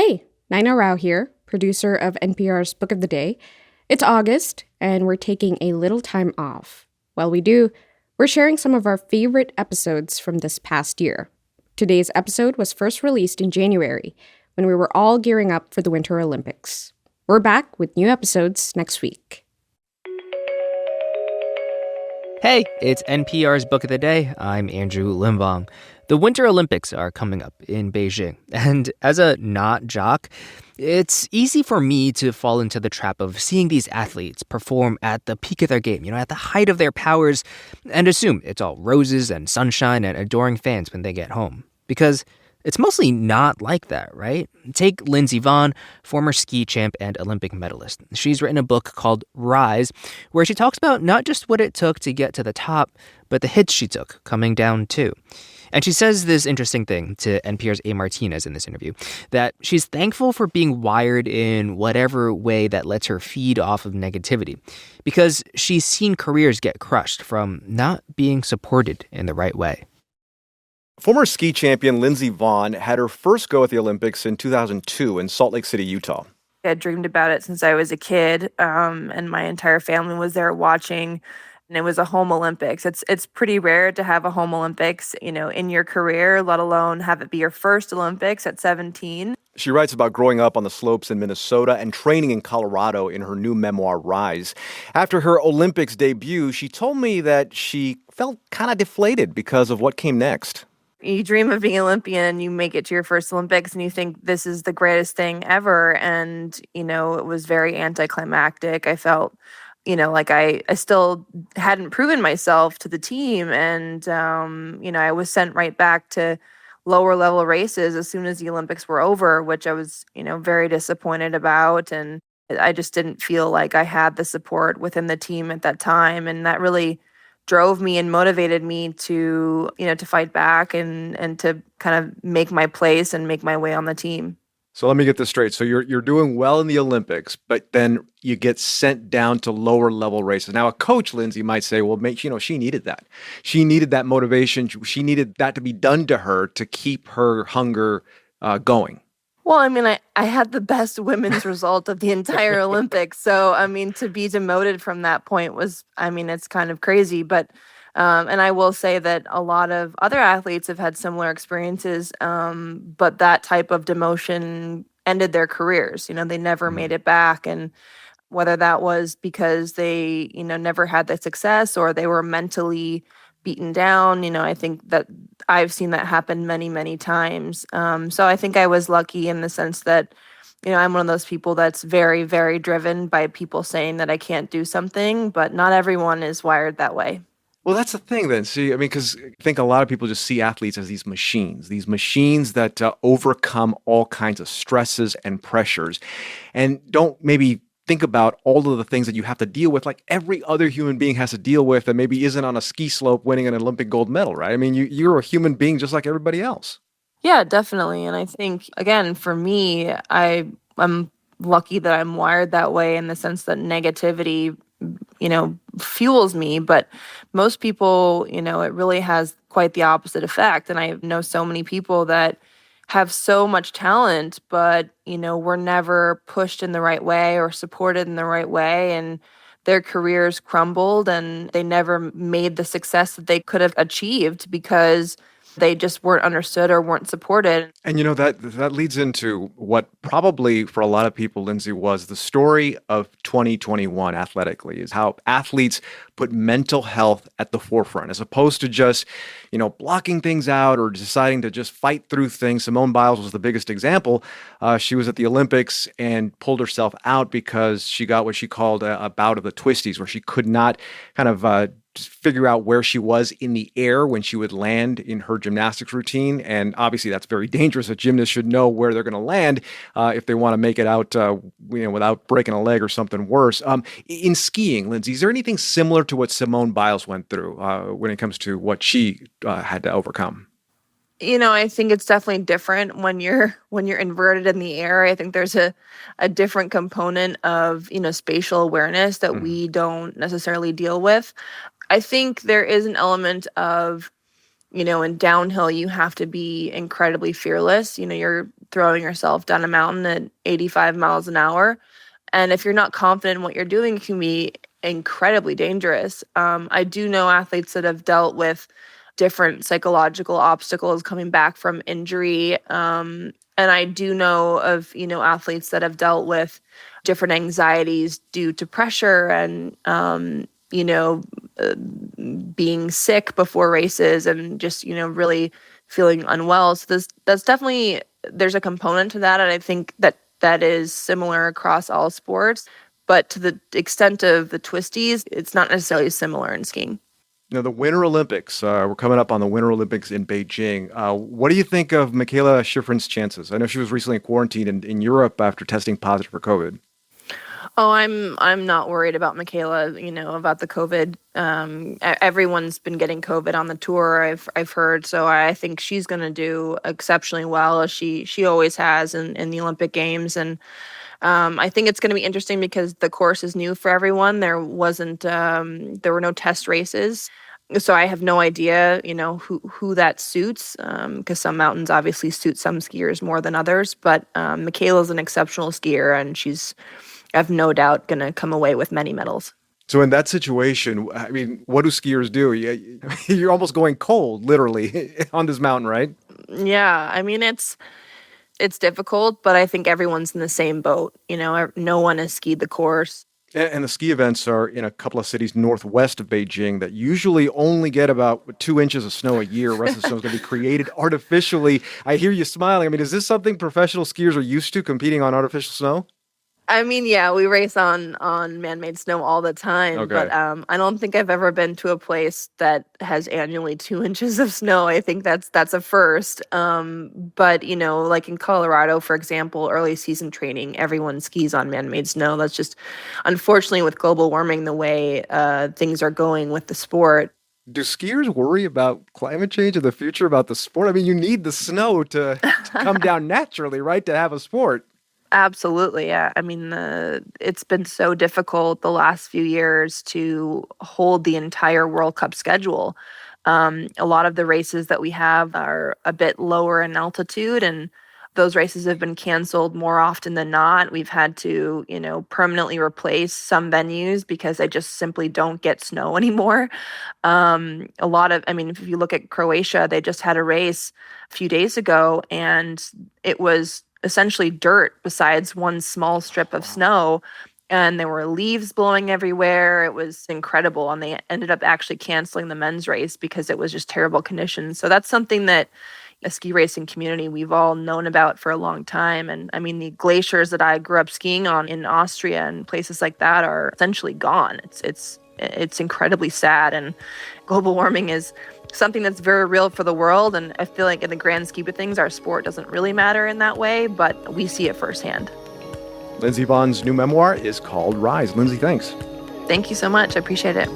Hey, Naina Rao here, producer of NPR's Book of the Day. It's August, and we're taking a little time off. While we do, we're sharing some of our favorite episodes from this past year. Today's episode was first released in January, when we were all gearing up for the Winter Olympics. We're back with new episodes next week. Hey, it's NPR's Book of the Day. I'm Andrew Lindsey. The Winter Olympics are coming up in Beijing, and as a not jock, it's easy for me to fall into the trap of seeing these athletes perform at the peak of their game, at the height of their powers, and assume it's all roses and sunshine and adoring fans when they get home. Because it's mostly not like that, right? Take Lindsey Vonn, former ski champ and Olympic medalist. She's written a book called Rise, where she talks about not just what it took to get to the top, but the hits she took coming down too. And she says this interesting thing to NPR's Martinez in this interview, that she's thankful for being wired in whatever way that lets her feed off of negativity, because she's seen careers get crushed from not being supported in the right way. Former ski champion Lindsey Vonn had her first go at the Olympics in 2002 in Salt Lake City, Utah. I had dreamed about it since I was a kid, and my entire family was there watching, and it was a home Olympics. It's pretty rare to have a home Olympics, in your career, let alone have it be your first Olympics at 17. She writes about growing up on the slopes in Minnesota and training in Colorado in her new memoir, Rise. After her Olympics debut, she told me that she felt kind of deflated because of what came next. You dream of being an Olympian and you make it to your first Olympics and you think this is the greatest thing ever. And, it was very anticlimactic. I felt, like I still hadn't proven myself to the team. And, I was sent right back to lower level races as soon as the Olympics were over, which I was, very disappointed about. And I just didn't feel like I had the support within the team at that time. And that really drove me and motivated me to, to fight back and to kind of make my place and make my way on the team. So let me get this straight. So you're doing well in the Olympics, but then you get sent down to lower level races. Now, a coach, Lindsey, might say, well, she needed that. She needed that motivation. She needed that to be done to her to keep her hunger going. Well, I had the best women's result of the entire Olympics. So, to be demoted from that point was, it's kind of crazy. But, and I will say that a lot of other athletes have had similar experiences, but that type of demotion ended their careers. They never made it back. And whether that was because they, never had the success or they were mentally beaten down, I think that I've seen that happen many, many times. So I think I was lucky in the sense that, I'm one of those people that's very, very driven by people saying that I can't do something, but not everyone is wired that way. Well, that's the thing then. See, because I think a lot of people just see athletes as these machines that overcome all kinds of stresses and pressures and don't maybe think about all of the things that you have to deal with, like every other human being has to deal with, and maybe isn't on a ski slope winning an Olympic gold medal, right? You're a human being just like everybody else. Yeah, definitely. And I think, again, for me, I'm lucky that I'm wired that way in the sense that negativity, fuels me. But most people, it really has quite the opposite effect. And I know so many people that have so much talent, but, were never pushed in the right way or supported in the right way. And their careers crumbled and they never made the success that they could have achieved because they just weren't understood or weren't supported. And that leads into what probably for a lot of people, Lindsey, was the story of 2021 athletically, is how athletes put mental health at the forefront as opposed to just, blocking things out or deciding to just fight through things. Simone Biles was the biggest example. She was at the Olympics and pulled herself out because she got what she called a bout of the twisties, where she could not kind of figure out where she was in the air when she would land in her gymnastics routine. And obviously that's very dangerous. A gymnast should know where they're going to land if they want to make it out without breaking a leg or something worse. In skiing, Lindsey, is there anything similar to what Simone Biles went through when it comes to what she had to overcome? I think it's definitely different when you're inverted in the air. I think there's a different component of, spatial awareness that we don't necessarily deal with. I think there is an element of, in downhill, you have to be incredibly fearless. You're throwing yourself down a mountain at 85 miles an hour. And if you're not confident in what you're doing, it can be incredibly dangerous. I do know athletes that have dealt with different psychological obstacles coming back from injury. And I do know of, athletes that have dealt with different anxieties due to pressure and, being sick before races and just, really feeling unwell. So there's a component to that. And I think that is similar across all sports. But to the extent of the twisties, it's not necessarily similar in skiing. The Winter Olympics, we're coming up on the Winter Olympics in Beijing. What do you think of Michaela Schifrin's chances? I know she was recently quarantined in Europe after testing positive for COVID. Oh, I'm not worried about Michaela, about the COVID. Everyone's been getting COVID on the tour, I've heard. So I think she's going to do exceptionally well, as she always has in the Olympic Games. And I think it's going to be interesting because the course is new for everyone. There were no test races. So I have no idea, who that suits, because some mountains obviously suit some skiers more than others. But Michaela's an exceptional skier, and she's, I have no doubt, going to come away with many medals. So in that situation, I mean, what do skiers do? You're almost going cold, literally, on this mountain, right? Yeah, I mean, it's difficult, but I think everyone's in the same boat. No one has skied the course. And the ski events are in a couple of cities northwest of Beijing that usually only get about 2 inches of snow a year. The rest of the snow is going to be created artificially. I hear you smiling. I mean, is this something professional skiers are used to, competing on artificial snow? I mean, yeah, we race on man-made snow all the time, Okay. But I don't think I've ever been to a place that has annually 2 inches of snow. I think that's a first. But like in Colorado, for example, early season training, everyone skis on man-made snow. That's just, unfortunately, with global warming, the way things are going with the sport. Do skiers worry about climate change in the future, about the sport? I mean, you need the snow to come down naturally, right, to have a sport. Absolutely, yeah. I mean, it's been so difficult the last few years to hold the entire World Cup schedule. A lot of the races that we have are a bit lower in altitude, and those races have been canceled more often than not. We've had to, permanently replace some venues because they just simply don't get snow anymore. If you look at Croatia, they just had a race a few days ago, and it was essentially dirt besides one small strip of snow, and there were leaves blowing everywhere. It was incredible, and they ended up actually canceling the men's race because it was just terrible conditions. So that's something that a ski racing community we've all known about for a long time. And I mean, the glaciers that I grew up skiing on in Austria and places like that are essentially gone. It's incredibly sad, and global warming is something that's very real for the world. And I feel like in the grand scheme of things, our sport doesn't really matter in that way, but we see it firsthand. Lindsey Vonn's new memoir is called Rise. Lindsey, thanks. Thank you so much. I appreciate it.